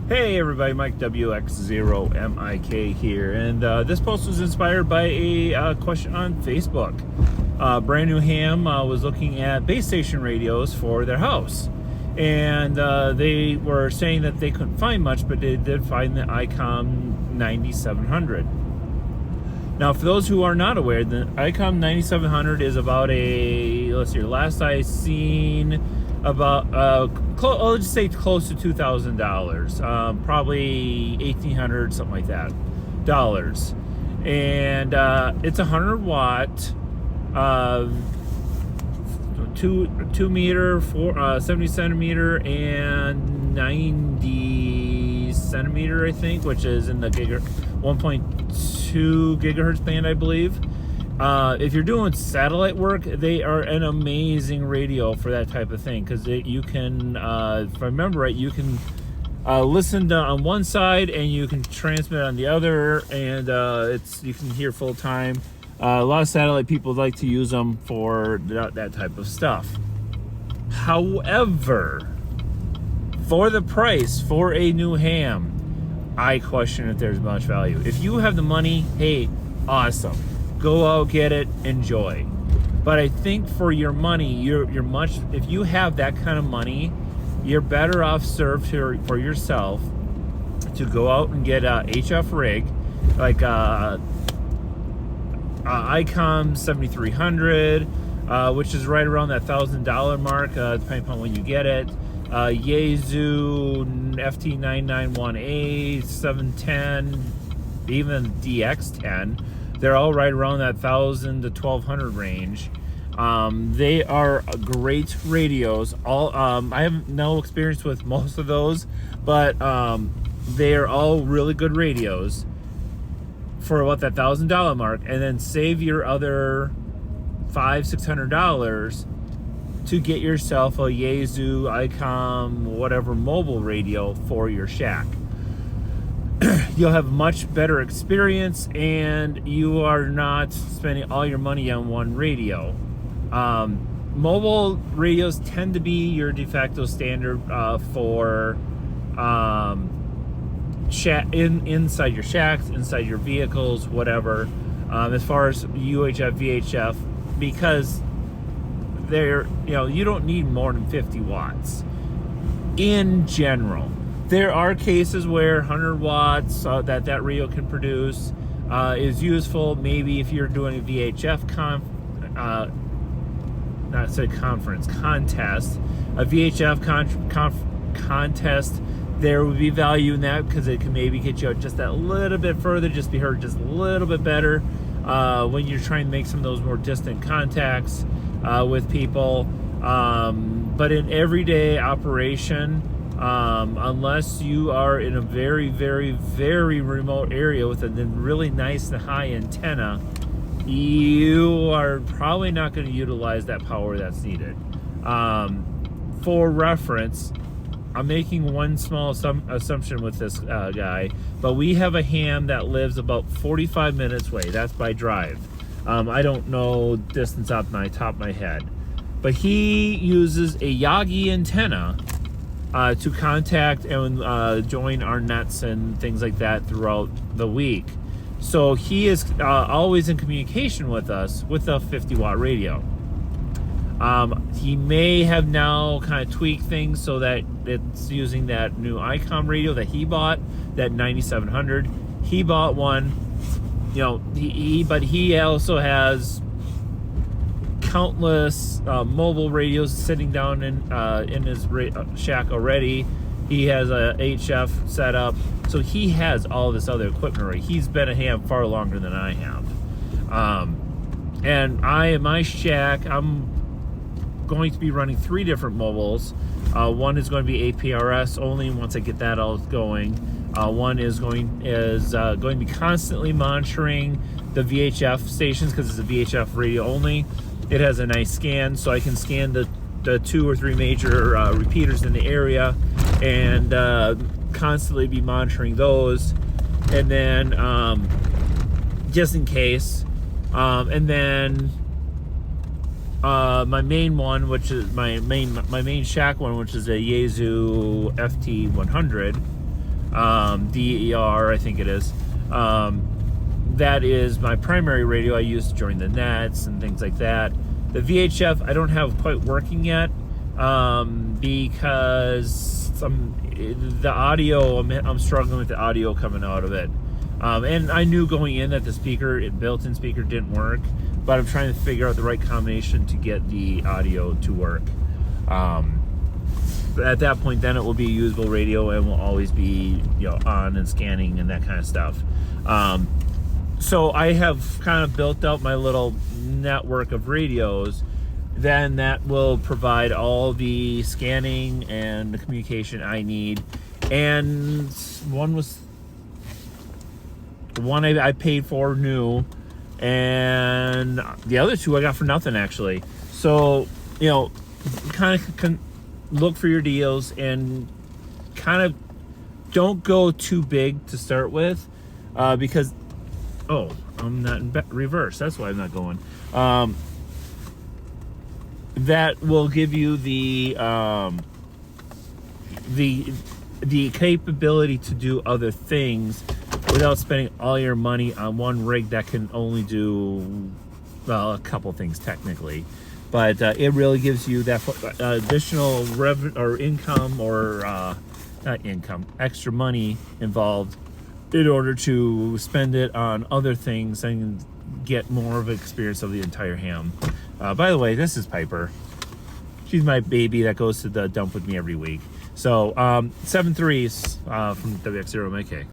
Hey everybody, Mike WX0MIK here, and this post was inspired by a question on Facebook. Brand New Ham was looking at base station radios for their house, and they were saying that they couldn't find much, but they did find the ICOM 9700. Now, for those who are not aware, the ICOM 9700 is about last I seen, about I'll just say close to $2,000, probably $1,800, something like that, dollars. And it's 100 watt, 2 meter, 70 centimeter, and 90 centimeter, I think, which is in the 1.2 gigahertz band, I believe. If you're doing satellite work, they are an amazing radio for that type of thing, because you can, if I remember right, you can listen on one side and you can transmit on the other, and you can hear full time. A lot of satellite people like to use them for that type of stuff. However, for the price for a new ham, I question if there's much value. If you have the money, hey, awesome. Go out, get it, enjoy. But I think for your money, if you have that kind of money, you're better off served for yourself to go out and get a HF rig, like ICOM 7300, which is right around that $1,000 mark, depending upon when you get it. Yaesu FT991A, 710, even DX10. They're all right around that 1,000 to 1,200 range. They are great radios. I have no experience with most of those, but they are all really good radios for about that $1,000 mark, and then save your other $500-600 to get yourself a Yaesu, ICOM, whatever mobile radio for your shack. You'll have much better experience, and you are not spending all your money on one radio. Mobile radios tend to be your de facto standard for inside your shacks, inside your vehicles, whatever. As far as UHF, VHF, because you don't need more than 50 watts in general. There are cases where 100 watts that radio can produce is useful. Maybe if you're doing a VHF contest, a VHF contest, there would be value in that, because it can maybe get you out just that little bit further, just be heard just a little bit better when you're trying to make some of those more distant contacts with people. But in everyday operation, unless you are in a very, very, very remote area with a really nice and high antenna, you are probably not going to utilize that power that's needed. For reference, I'm making one small assumption with this guy, but we have a ham that lives about 45 minutes away. That's by drive. I don't know distance off my top of my head, but he uses a Yagi antenna to contact and join our nets and things like that throughout the week. So he is always in communication with us with a 50 watt radio. He may have now kind of tweaked things so that it's using that new ICOM radio that he bought, that 9700. He bought one, but he also has countless mobile radios sitting down in his shack already. He has a HF set up, so he has all this other equipment already. He's been a ham far longer than I have. And in my shack, I'm going to be running 3 different mobiles. One is going to be APRS only once I get that all going. One is going to be constantly monitoring the VHF stations, because it's a VHF radio only. It has a nice scan, so I can scan the 2 or 3 major repeaters in the area, and constantly be monitoring those, and then just in case. And then my main one, which is my main shack one, which is a Yaesu FT100. DER, I think it is. That is my primary radio I use to join the nets and things like that. The VHF I don't have quite working yet because the audio, I'm struggling with the audio coming out of it. And I knew going in that the built-in speaker didn't work, but I'm trying to figure out the right combination to get the audio to work. At that point, then it will be a usable radio and will always be, on and scanning and that kind of stuff. So I have kind of built out my little network of radios. Then that will provide all the scanning and the communication I need. And the one I paid for new, and the other two I got for nothing, actually. So, kind of look for your deals and kind of don't go too big to start with, because I'm not in reverse. That's why I'm not going. That will give you the capability to do other things without spending all your money on one rig that can only do, well, a couple things technically. But it really gives you that additional income, or not income, extra money involved in order to spend it on other things and get more of an experience of the entire ham. By the way, this is Piper. She's my baby that goes to the dump with me every week. So 7.3s from WX0MK.